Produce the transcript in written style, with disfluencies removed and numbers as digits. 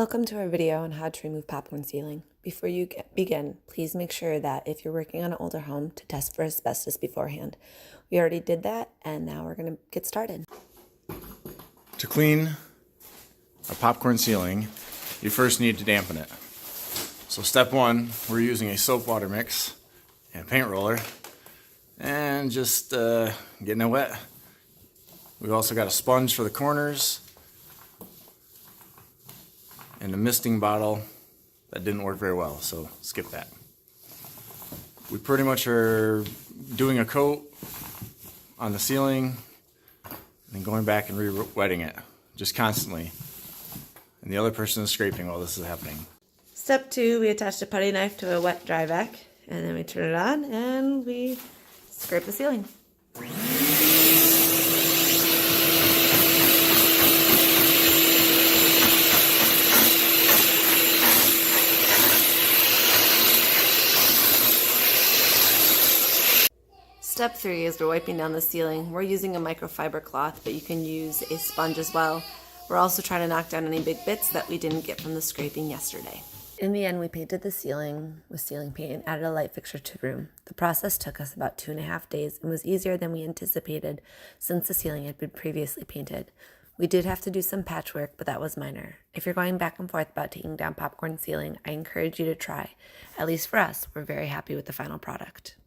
Welcome to our video on how to remove popcorn ceiling. Before you begin, please make sure that if you're working on an older home to test for asbestos beforehand. We already did that, and now we're going to get started. To clean a popcorn ceiling, you first need to dampen it. So step one, we're using a soap water mix and a paint roller and just getting it wet. We've also got a sponge for the corners and a misting bottle that didn't work very well, so skip that. We pretty much are doing a coat on the ceiling and then going back and re-wetting it just constantly. And the other person is scraping while this is happening. Step 2, we attach a putty knife to a wet dry vac, and then we turn it on and we scrape the ceiling. Step 3 is we're wiping down the ceiling. We're using a microfiber cloth, but you can use a sponge as well. We're also trying to knock down any big bits that we didn't get from the scraping yesterday. In the end, we painted the ceiling with ceiling paint and added a light fixture to the room. The process took us about 2.5 days and was easier than we anticipated since the ceiling had been previously painted. We did have to do some patchwork, but that was minor. If you're going back and forth about taking down popcorn ceiling, I encourage you to try. At least for us, we're very happy with the final product.